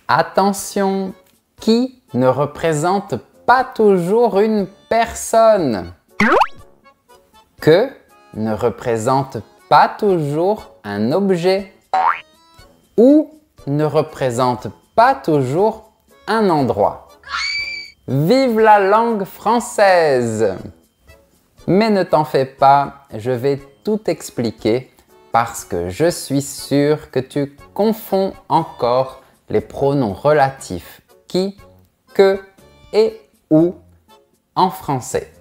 Attention, qui ne représente pas toujours une personne. Que ne représente pas toujours un objet. Ou ne représente pas toujours un endroit. Vive la langue française! Mais ne t'en fais pas, je vais tout expliquer parce que je suis sûr que tu confonds encore les pronoms relatifs qui, que et où en français.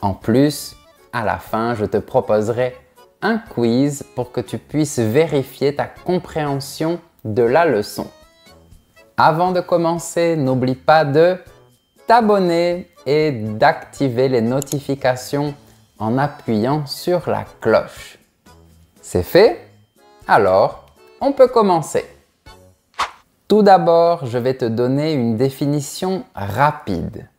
En plus, à la fin, je te proposerai un quiz pour que tu puisses vérifier ta compréhension de la leçon. Avant de commencer, n'oublie pas de t'abonner et d'activer les notifications en appuyant sur la cloche. C'est fait? Alors, on peut commencer. Tout d'abord, je vais te donner une définition rapide.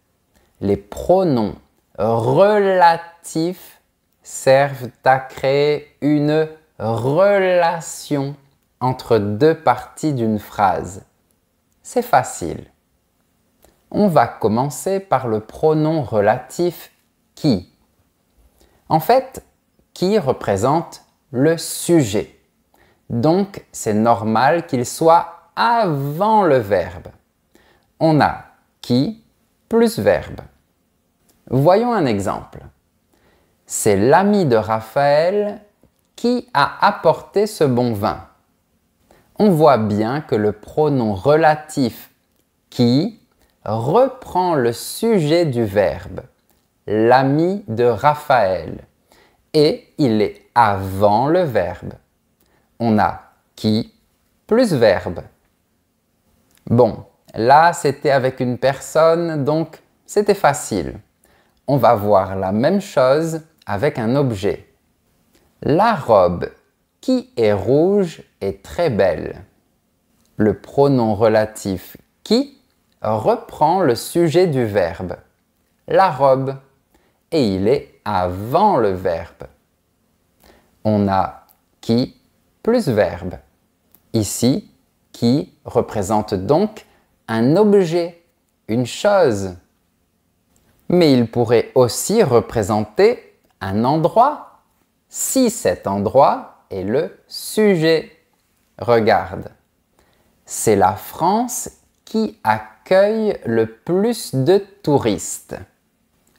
Les pronoms relatifs servent à créer une relation entre deux parties d'une phrase. C'est facile. On va commencer par le pronom relatif qui. En fait, qui représente le sujet. Donc, c'est normal qu'il soit avant le verbe. On a qui plus verbe. Voyons un exemple. C'est l'ami de Raphaël qui a apporté ce bon vin. On voit bien que le pronom relatif qui reprend le sujet du verbe, l'ami de Raphaël, et il est avant le verbe. On a qui plus verbe. Bon, là c'était avec une personne, donc c'était facile. On va voir la même chose avec un objet. La robe qui est rouge est très belle. Le pronom relatif qui reprend le sujet du verbe, la robe, et il est avant le verbe. On a qui plus verbe. Ici, qui représente donc un objet, une chose. Mais il pourrait aussi représenter un endroit, si cet endroit est le sujet. Regarde, c'est la France qui accueille le plus de touristes.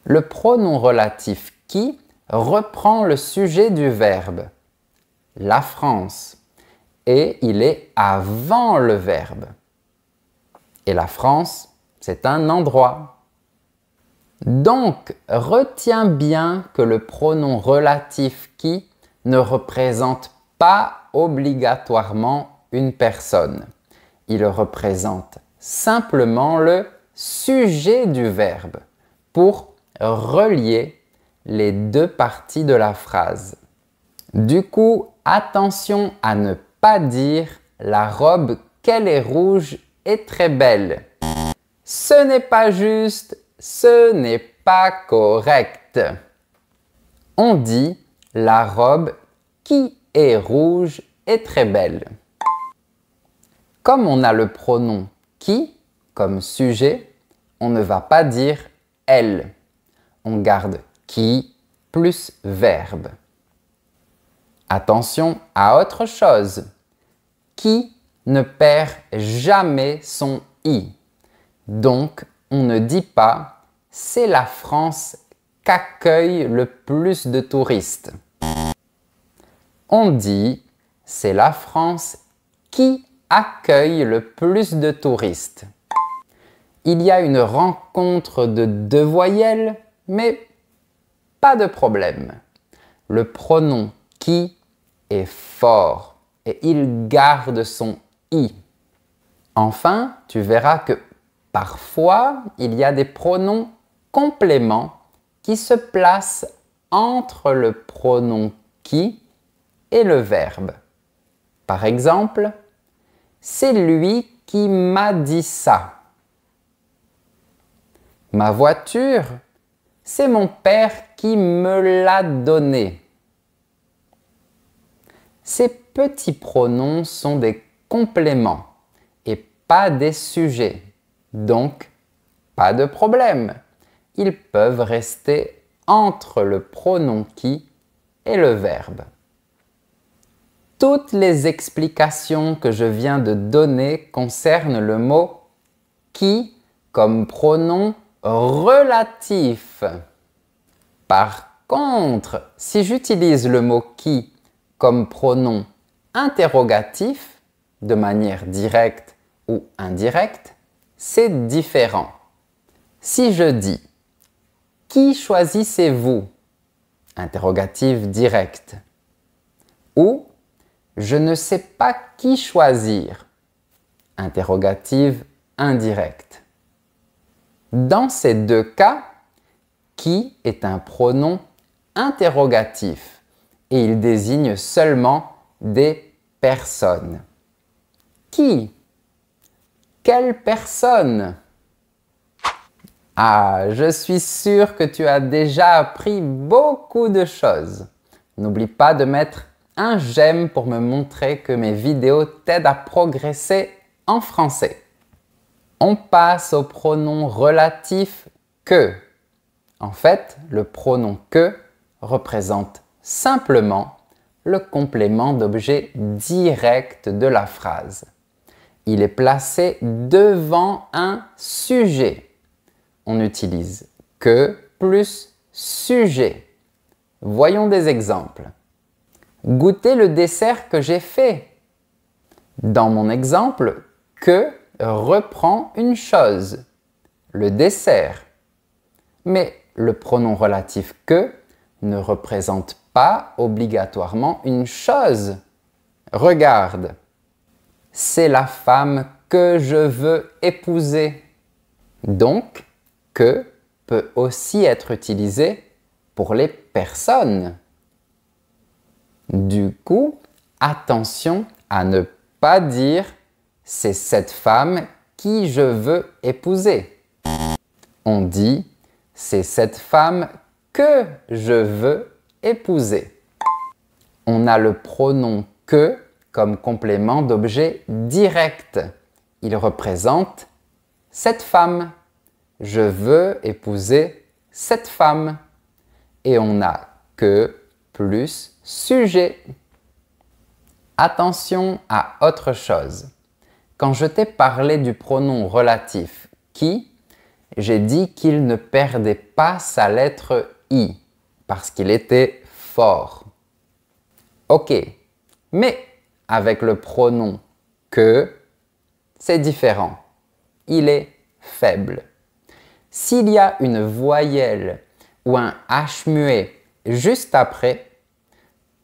Le pronom relatif qui reprend le sujet du verbe, la France, et il est avant le verbe. Et la France, c'est un endroit. Donc, retiens bien que le pronom relatif qui ne représente pas obligatoirement une personne. Il représente simplement le sujet du verbe pour relier les deux parties de la phrase. Du coup, attention à ne pas dire « la robe qu'elle est rouge est très belle ». Ce n'est pas juste, ce n'est pas correct. On dit « la robe qui est rouge est très belle ». Comme on a le pronom « qui » comme sujet, on ne va pas dire « elle ». On garde « qui » plus verbe. Attention à autre chose. Qui ne perd jamais son « i ». Donc, on ne dit pas « c'est la France qu'accueille le plus de touristes ». On dit « c'est la France qui accueille le plus de touristes ». Il y a une rencontre de deux voyelles, mais pas de problème. Le pronom « qui » est fort et il garde son « i ». Enfin, tu verras que parfois, il y a des pronoms compléments qui se placent entre le pronom « qui » et le verbe. Par exemple, « c'est lui qui m'a dit ça ». Ma voiture, c'est mon père qui me l'a donnée. Ces petits pronoms sont des compléments et pas des sujets, donc pas de problème. Ils peuvent rester entre le pronom qui et le verbe. Toutes les explications que je viens de donner concernent le mot qui comme pronom relatif. Par contre, si j'utilise le mot qui comme pronom interrogatif, de manière directe ou indirecte, c'est différent. Si je dis « Qui choisissez-vous » interrogatif direct, ou « Je ne sais pas qui choisir » interrogative indirecte. Dans ces deux cas, qui est un pronom interrogatif et il désigne seulement des personnes. Qui? Quelle personne? Ah, je suis sûr que tu as déjà appris beaucoup de choses. N'oublie pas de mettre un j'aime pour me montrer que mes vidéos t'aident à progresser en français. On passe au pronom relatif que. En fait, le pronom que représente simplement le complément d'objet direct de la phrase. Il est placé devant un sujet. On utilise que plus sujet. Voyons des exemples. Goûtez le dessert que j'ai fait. Dans mon exemple, que reprend une chose, le dessert. Mais le pronom relatif que ne représente pas obligatoirement une chose. Regarde, c'est la femme que je veux épouser. Donc, que peut aussi être utilisé pour les personnes. Du coup, attention à ne pas dire « c'est cette femme qui je veux épouser ». On dit « c'est cette femme que je veux épouser ». On a le pronom « que » comme complément d'objet direct. Il représente « cette femme ». Je veux épouser cette femme. Et on a « que » plus sujet. Attention à autre chose. Quand je t'ai parlé du pronom relatif « qui », j'ai dit qu'il ne perdait pas sa lettre « i » parce qu'il était fort. Ok, mais avec le pronom « que », c'est différent. Il est faible. S'il y a une voyelle ou un H muet juste après,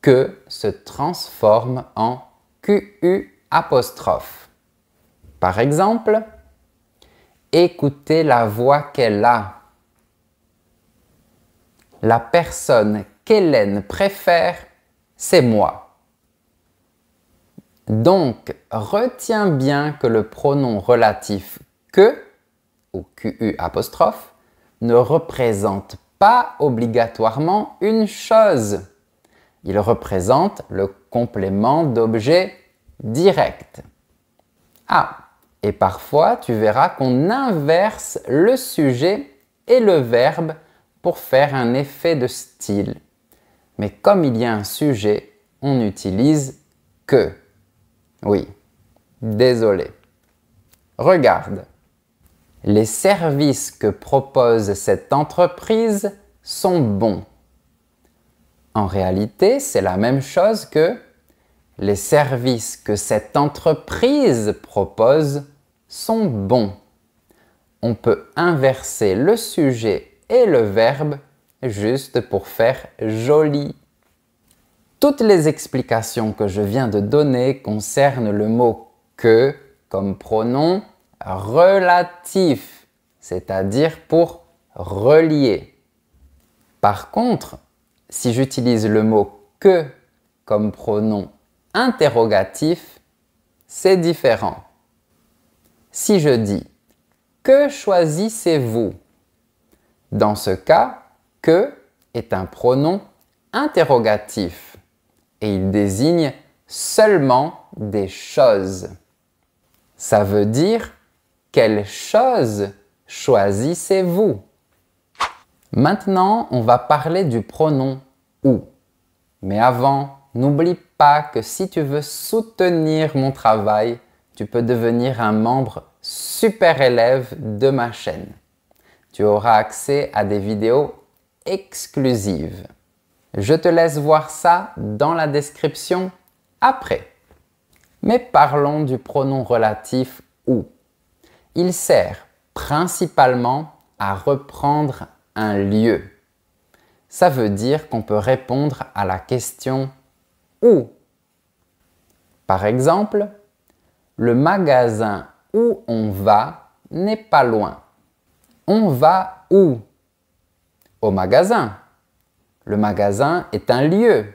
que se transforme en QU apostrophe. Par exemple, écoutez la voix qu'elle a. La personne qu'Hélène préfère, c'est moi. Donc, retiens bien que le pronom relatif que ou QU apostrophe ne représente pas obligatoirement une chose. Il représente le complément d'objet direct. Ah, et parfois tu verras qu'on inverse le sujet et le verbe pour faire un effet de style. Mais comme il y a un sujet, on utilise que. Oui, désolé. Regarde. Les services que propose cette entreprise sont bons. En réalité, c'est la même chose que les services que cette entreprise propose sont bons. On peut inverser le sujet et le verbe juste pour faire joli. Toutes les explications que je viens de donner concernent le mot « que » comme pronom relatif, c'est-à-dire pour relier. Par contre, si j'utilise le mot « que » comme pronom interrogatif, c'est différent. Si je dis « que choisissez-vous » dans ce cas, « que » est un pronom interrogatif et il désigne seulement des choses. Ça veut dire quelle chose choisissez-vous? Maintenant, on va parler du pronom ou. Mais avant, n'oublie pas que si tu veux soutenir mon travail, tu peux devenir un membre super élève de ma chaîne. Tu auras accès à des vidéos exclusives. Je te laisse voir ça dans la description après. Mais parlons du pronom relatif ou. Il sert principalement à reprendre un lieu. Ça veut dire qu'on peut répondre à la question où. Par exemple, le magasin où on va n'est pas loin. On va où? Au magasin. Le magasin est un lieu.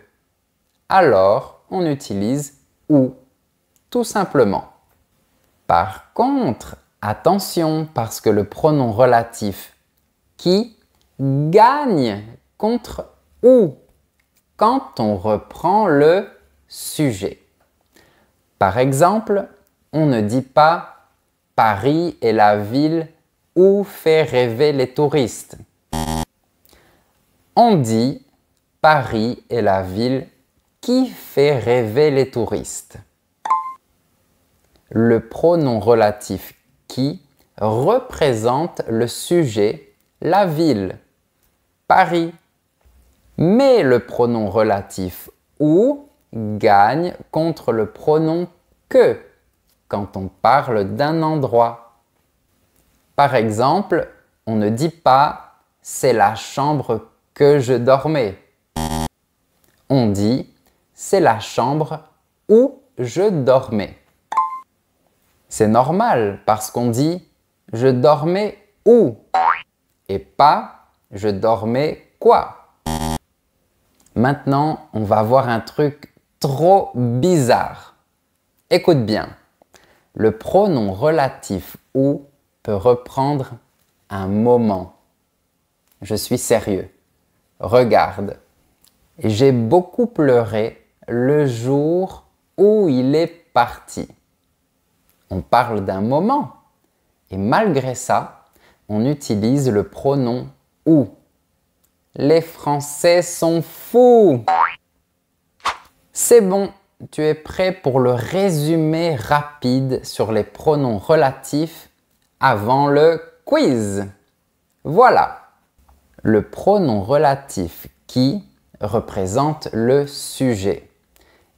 Alors, on utilise où, tout simplement. Par contre, attention parce que le pronom relatif qui gagne contre où quand on reprend le sujet. Par exemple, on ne dit pas Paris est la ville où fait rêver les touristes. On dit Paris est la ville qui fait rêver les touristes. Le pronom relatif qui représente le sujet, la ville, Paris. Mais le pronom relatif où gagne contre le pronom que quand on parle d'un endroit. Par exemple, on ne dit pas « c'est la chambre que je dormais ». On dit « c'est la chambre où je dormais ». C'est normal parce qu'on dit « je dormais où » et pas « je dormais quoi ». Maintenant, on va voir un truc trop bizarre. Écoute bien, le pronom relatif « où » peut reprendre un moment. Je suis sérieux. Regarde, j'ai beaucoup pleuré le jour où il est parti. On parle d'un moment et malgré ça, on utilise le pronom « où ». Les Français sont fous! C'est bon, tu es prêt pour le résumé rapide sur les pronoms relatifs avant le quiz. Voilà! Le pronom relatif qui représente le sujet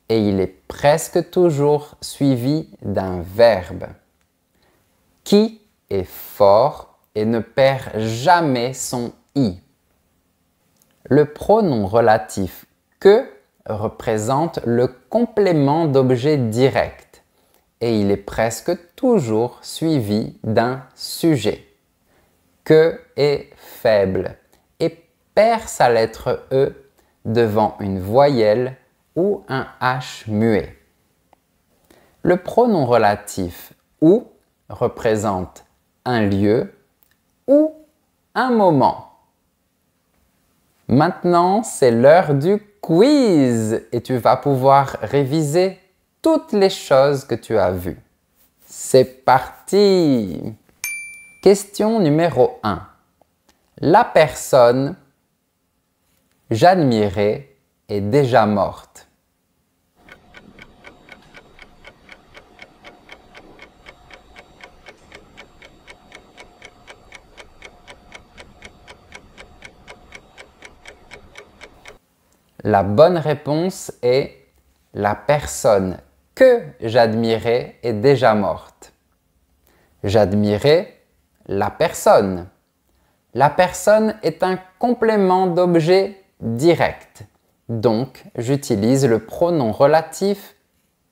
et il est presque toujours suivi d'un verbe. Qui est fort et ne perd jamais son i. Le pronom relatif que représente le complément d'objet direct et il est presque toujours suivi d'un sujet. Que est faible et perd sa lettre E devant une voyelle ou un H muet. Le pronom relatif où représente un lieu ou un moment. Maintenant, c'est l'heure du quiz et tu vas pouvoir réviser toutes les choses que tu as vues. C'est parti! Question numéro 1. La personne j'admirais est déjà morte. La bonne réponse est la personne que j'admirais est déjà morte. J'admirais la personne. La personne est un complément d'objet direct. Donc, j'utilise le pronom relatif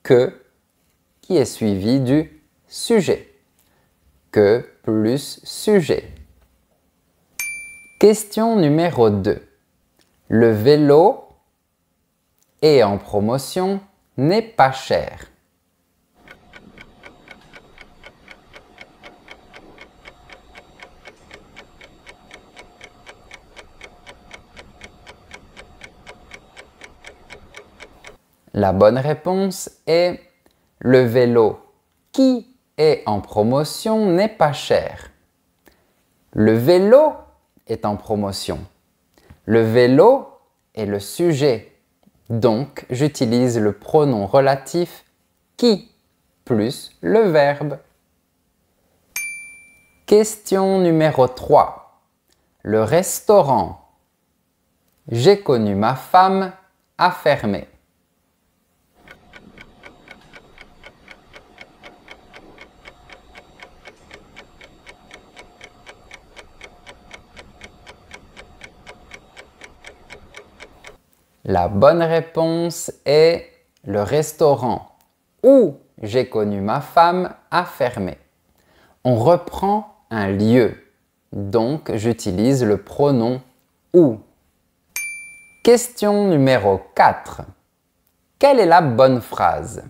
que qui est suivi du sujet. Que plus sujet. Question numéro 2. Le vélo est en promotion n'est pas cher. La bonne réponse est le vélo qui est en promotion n'est pas cher. Le vélo est en promotion. Le vélo est le sujet. Donc, j'utilise le pronom relatif qui plus le verbe. Question numéro 3. Le restaurant. J'ai connu ma femme a fermé. La bonne réponse est le restaurant où j'ai connu ma femme a fermé. On reprend un lieu, donc j'utilise le pronom où. Question numéro 4. Quelle est la bonne phrase?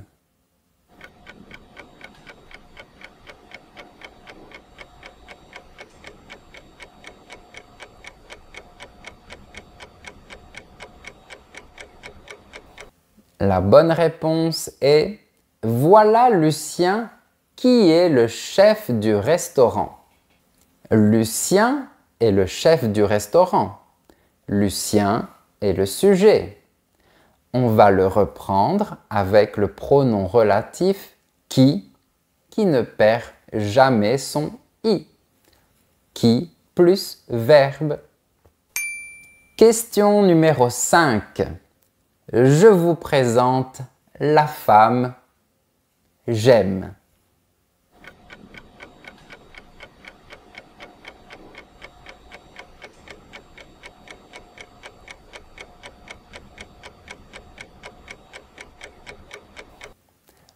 La bonne réponse est « Voilà Lucien qui est le chef du restaurant ». Lucien est le chef du restaurant. Lucien est le sujet. On va le reprendre avec le pronom relatif qui ne perd jamais son i. Qui plus verbe. Question numéro 5. Je vous présente la femme j'aime.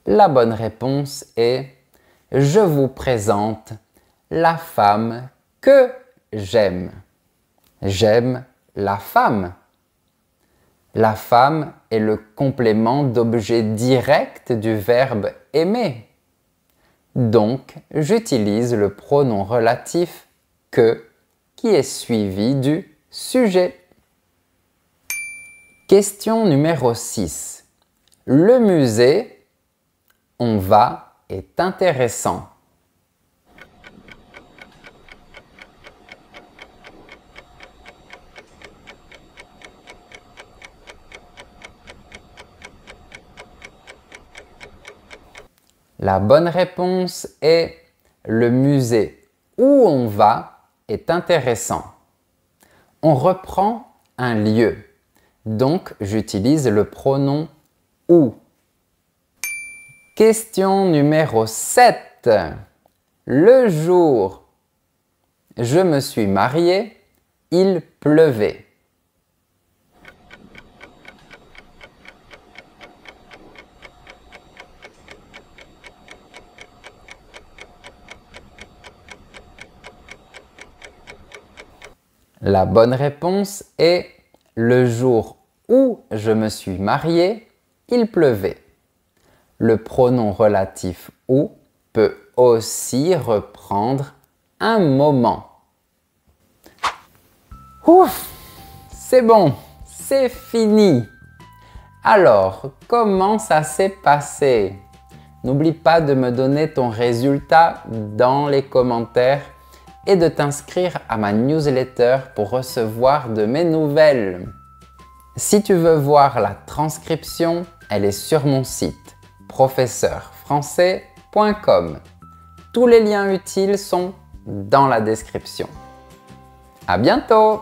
La bonne réponse est « Je vous présente la femme que j'aime ». J'aime la femme. La femme est le complément d'objet direct du verbe aimer. Donc, j'utilise le pronom relatif que qui est suivi du sujet. Question numéro 6. Le musée, on va, est intéressant. La bonne réponse est le musée où on va est intéressant. On reprend un lieu, donc j'utilise le pronom où. Question numéro 7. Le jour, je me suis marié, il pleuvait. La bonne réponse est le jour où je me suis marié, il pleuvait. Le pronom relatif où peut aussi reprendre un moment. Ouf, c'est bon, c'est fini. Alors, comment ça s'est passé? N'oublie pas de me donner ton résultat dans les commentaires et de t'inscrire à ma newsletter pour recevoir de mes nouvelles. Si tu veux voir la transcription, elle est sur mon site professeurfrançais.com. Tous les liens utiles sont dans la description. À bientôt!